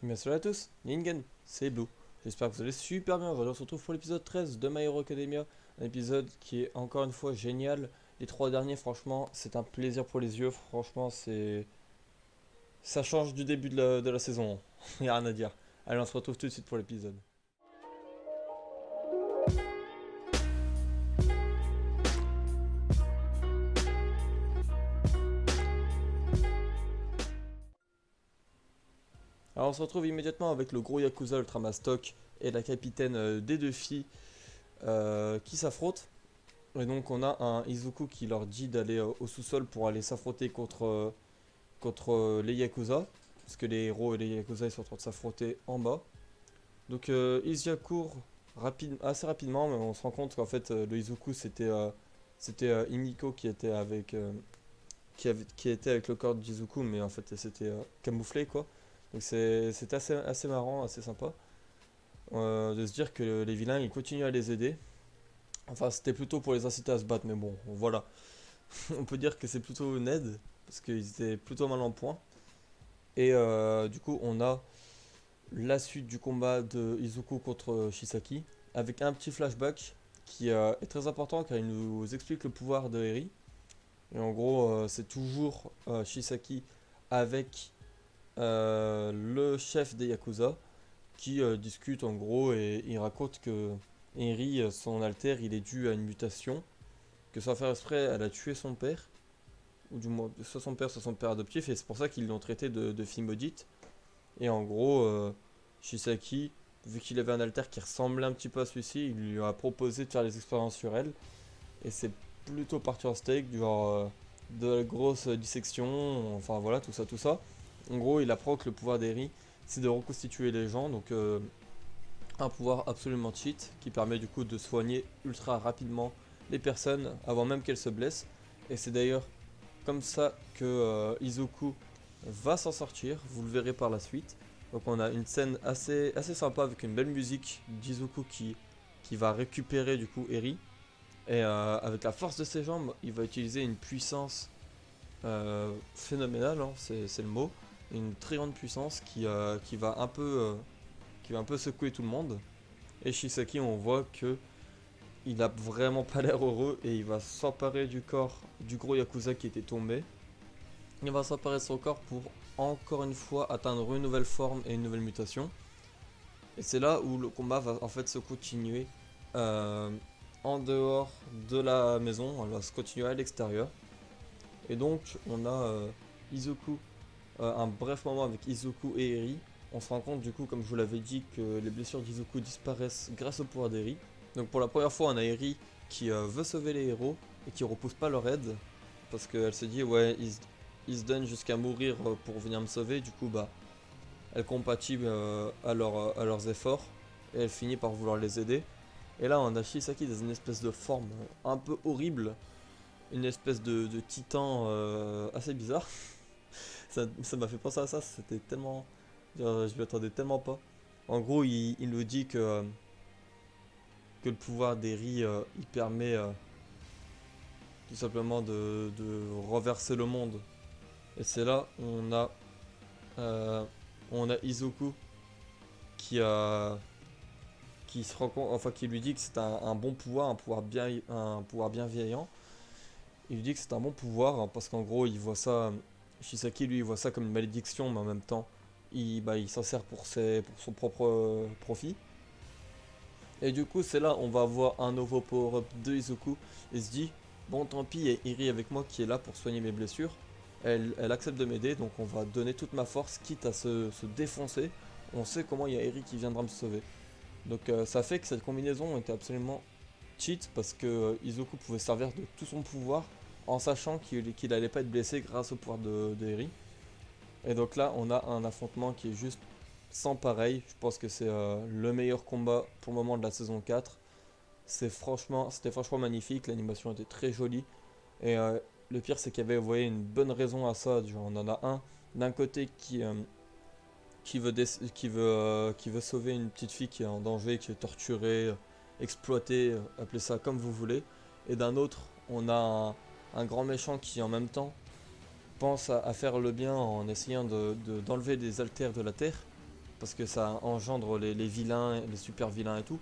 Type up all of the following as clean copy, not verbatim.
Mais salut à tous, Ningen, c'est Blue. J'espère que vous allez super bien. Aujourd'hui, on se retrouve pour l'épisode 13 de My Hero Academia. Un épisode qui est encore une fois génial. Les trois derniers, franchement, c'est un plaisir pour les yeux. Franchement, ça change du début de la saison. Il n'y a rien à dire. Allez, on se retrouve tout de suite pour l'épisode. Alors, on se retrouve immédiatement avec le gros Yakuza Ultra Mastoc et la capitaine des deux filles qui s'affrontent. Et donc, on a un Izuku qui leur dit d'aller au sous-sol pour aller s'affronter contre les Yakuza, parce que les héros et les Yakuza ils sont en train de s'affronter en bas. Donc Izia court assez rapidement, mais on se rend compte qu'en fait le Izuku c'était Himiko qui était avec le corps d'Izuku, mais en fait c'était camouflé quoi. Donc c'est assez marrant, assez sympa de se dire que les vilains ils continuent à les aider. Enfin c'était plutôt pour les inciter à se battre, mais bon voilà. On peut dire que c'est plutôt Ned, parce qu'ils étaient plutôt mal en point. Et du coup, on a la suite du combat de Izuku contre Shisaki, avec un petit flashback qui est très important car il nous explique le pouvoir de Eri. Et en gros, c'est toujours Shisaki avec le chef des Yakuza qui discute en gros et il raconte que Eri, son alter, il est dû à une mutation, que sans faire exprès, elle a tué son père, ou du moins soit son père, soit son père adoptif, et c'est pour ça qu'ils l'ont traité de fille maudite. Et en gros, Shisaki, vu qu'il avait un alter qui ressemblait un petit peu à celui-ci, il lui a proposé de faire des expériences sur elle. Et c'est plutôt parti en steak, du genre de la grosse dissection, enfin voilà, tout ça, tout ça. En gros, il apprend que le pouvoir d'Eri, c'est de reconstituer les gens, donc un pouvoir absolument cheat qui permet du coup de soigner ultra rapidement les personnes avant même qu'elles se blessent. Et c'est d'ailleurs comme ça que Izuku va s'en sortir, vous le verrez par la suite. Donc on a une scène assez sympa avec une belle musique d'Izuku qui va récupérer du coup Eri. Et avec la force de ses jambes, il va utiliser une puissance phénoménale, hein, c'est le mot. Une très grande puissance qui va un peu secouer tout le monde. Et Shisaki, on voit que il a vraiment pas l'air heureux et il va s'emparer du corps du gros Yakuza qui était tombé. Il va s'emparer de son corps pour encore une fois atteindre une nouvelle forme et une nouvelle mutation. Et c'est là où le combat va en fait se continuer euh, en dehors de la maison, elle va se continuer à l'extérieur. Et donc on a Izuku, un bref moment avec Izuku et Eri. On se rend compte du coup, comme je vous l'avais dit, que les blessures d'Izuku disparaissent grâce au pouvoir d'Eri. Donc pour la première fois on a Eri qui veut sauver les héros et qui repousse pas leur aide. Parce qu'elle se dit ouais ils se donnent jusqu'à mourir pour venir me sauver. Du coup bah elle compatit à leurs efforts et elle finit par vouloir les aider. Et là, on a Shisaki dans une espèce de forme un peu horrible, une espèce de titan assez bizarre. Ça m'a fait penser à ça, c'était tellement. Je m'y attendais tellement pas. En gros, il nous dit que le pouvoir d'Eri il permet tout simplement de renverser le monde. Et c'est là où euh, on a Izuku qui a qui se rend compte, enfin qui lui dit que c'est un bon pouvoir, un pouvoir bienveillant. Il lui dit que c'est un bon pouvoir hein, parce qu'en gros il voit ça, Shisaki lui il voit ça comme une malédiction, mais en même temps il s'en sert pour son propre profit. Et du coup c'est là on va avoir un nouveau power-up de Izuku. Il se dit bon tant pis, il y a Eri avec moi qui est là pour soigner mes blessures. Elle accepte de m'aider donc on va donner toute ma force quitte à se défoncer. On sait comment il y a Eri qui viendra me sauver. Donc ça fait que cette combinaison était absolument cheat parce que Izuku pouvait servir de tout son pouvoir en sachant qu'il allait pas être blessé grâce au pouvoir de Eri. Et donc là on a un affrontement qui est juste sans pareil. Je pense que c'est le meilleur combat pour le moment de la saison 4. C'était franchement magnifique, l'animation était très jolie. Et le pire c'est qu'il y avait vous voyez, une bonne raison à ça. Genre, on en a un d'un côté qui veut sauver une petite fille qui est en danger, qui est torturée, exploitée, appelez ça comme vous voulez. Et d'un autre, on a un grand méchant qui en même temps pense à faire le bien en essayant d'enlever des altères de la Terre. parce que ça engendre les vilains, les super vilains et tout.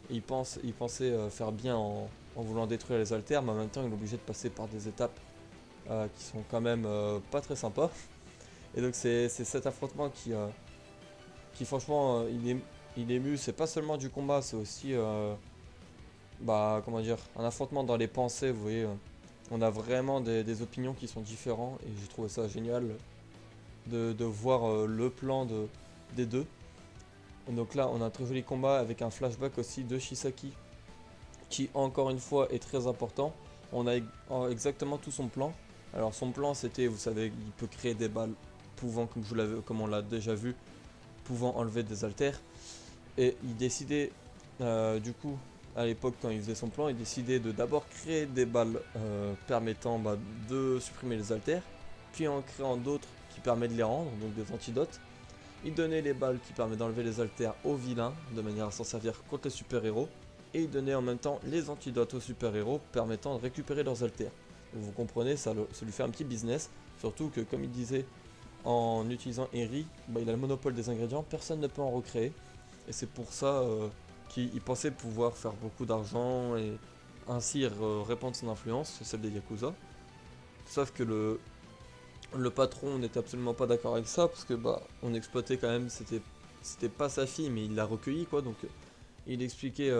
Et il pensait faire bien en voulant détruire les haltères, mais en même temps il est obligé de passer par des étapes qui sont quand même pas très sympas. Et donc c'est cet affrontement qui franchement il est ému. C'est pas seulement du combat, c'est aussi bah comment dire, un affrontement dans les pensées, vous voyez. On a vraiment des opinions qui sont différentes et j'ai trouvé ça génial de voir le plan des deux. Et donc là on a un très joli combat avec un flashback aussi de Shisaki qui encore une fois est très important. On a exactement tout son plan. Alors son plan c'était, vous savez, il peut créer des balles pouvant, comme on l'a déjà vu, pouvant enlever des haltères. Et il décidait, du coup, à l'époque quand il faisait son plan, il décidait de d'abord créer des balles permettant de supprimer les haltères, puis en créant d'autres qui permettent de les rendre, donc des antidotes. Il donnait les balles qui permettent d'enlever les haltères aux vilains, de manière à s'en servir contre les super-héros. Et il donnait en même temps les antidotes aux super-héros permettant de récupérer leurs haltères. Donc vous comprenez, ça lui fait un petit business. Surtout que, comme il disait, en utilisant Eri, il a le monopole des ingrédients, personne ne peut en recréer. Et c'est pour ça qu'il pensait pouvoir faire beaucoup d'argent et ainsi répandre son influence, celle des Yakuza. Sauf que le patron n'était absolument pas d'accord avec ça, parce que on exploitait quand même, c'était pas sa fille, mais il l'a recueillie quoi, donc il expliquait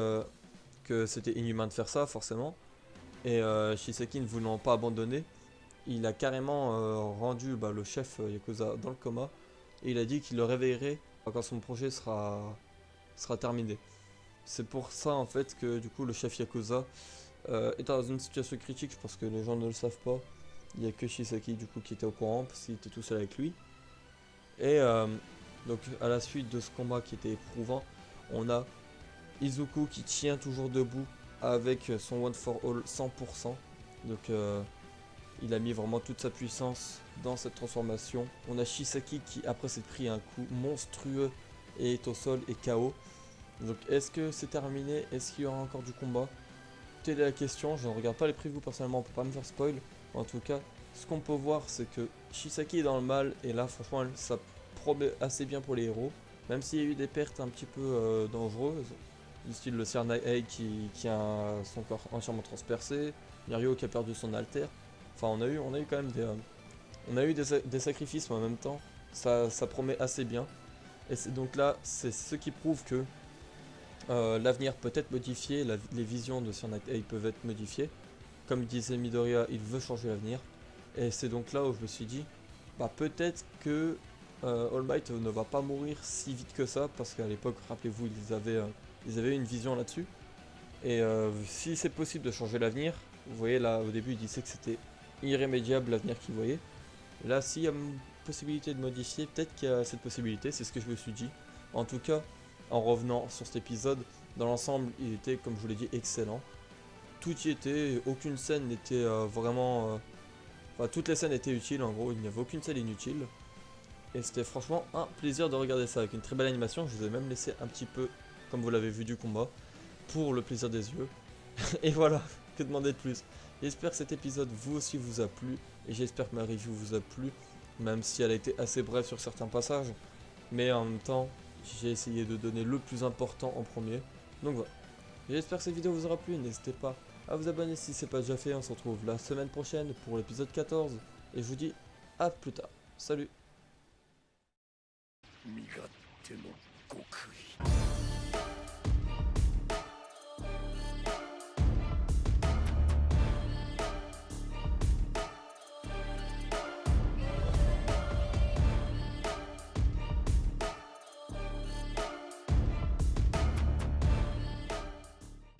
que c'était inhumain de faire ça forcément. Et Shiseki ne voulant pas abandonner, il a carrément rendu le chef Yakuza dans le coma, et il a dit qu'il le réveillerait quand son projet sera terminé. C'est pour ça en fait que du coup le chef Yakuza est dans une situation critique, je pense que les gens ne le savent pas. Il n'y a que Shiseki du coup qui était au courant parce qu'il était tout seul avec lui. Et donc à la suite de ce combat qui était éprouvant, on a Izuku qui tient toujours debout avec son One for All 100%. Donc il a mis vraiment toute sa puissance dans cette transformation. On a Shiseki qui après s'est pris un coup monstrueux et est au sol et KO. Donc est-ce que c'est terminé? Est-ce qu'il y aura encore du combat? Telle est la question, je ne regarde pas les previews personnellement pour pas me faire spoil. En tout cas, ce qu'on peut voir c'est que Shisaki est dans le mal et là franchement ça promet assez bien pour les héros. Même s'il y a eu des pertes un petit peu dangereuses, du style le Cernai qui a son corps entièrement transpercé, Mirio qui a perdu son alter. Enfin on a eu quand même des sacrifices mais en même temps ça promet assez bien. Et c'est donc là c'est ce qui prouve que l'avenir peut être modifié, les visions de Sir Night peuvent être modifiées. Comme disait Midoriya, il veut changer l'avenir. Et c'est donc là où je me suis dit, peut-être que All Might ne va pas mourir si vite que ça, parce qu'à l'époque, rappelez-vous, ils avaient une vision là-dessus. Et si c'est possible de changer l'avenir, vous voyez là au début il disait que c'était irrémédiable l'avenir qu'il voyait. Et là s'il y a une possibilité de modifier, peut-être qu'il y a cette possibilité, c'est ce que je me suis dit. En tout cas, en revenant sur cet épisode, dans l'ensemble il était, comme je vous l'ai dit, excellent. Tout y était, aucune scène n'était vraiment... Enfin toutes les scènes étaient utiles en gros, il n'y avait aucune scène inutile. Et c'était franchement un plaisir de regarder ça avec une très belle animation, je vous ai même laissé un petit peu, comme vous l'avez vu, du combat, pour le plaisir des yeux. Et voilà, que demander de plus. J'espère que cet épisode vous aussi vous a plu, et j'espère que ma review vous a plu, même si elle a été assez brève sur certains passages. Mais en même temps, j'ai essayé de donner le plus important en premier. Donc voilà. J'espère que cette vidéo vous aura plu, n'hésitez pas à vous abonner si ce n'est pas déjà fait. On se retrouve la semaine prochaine pour l'épisode 14. Et je vous dis à plus tard. Salut.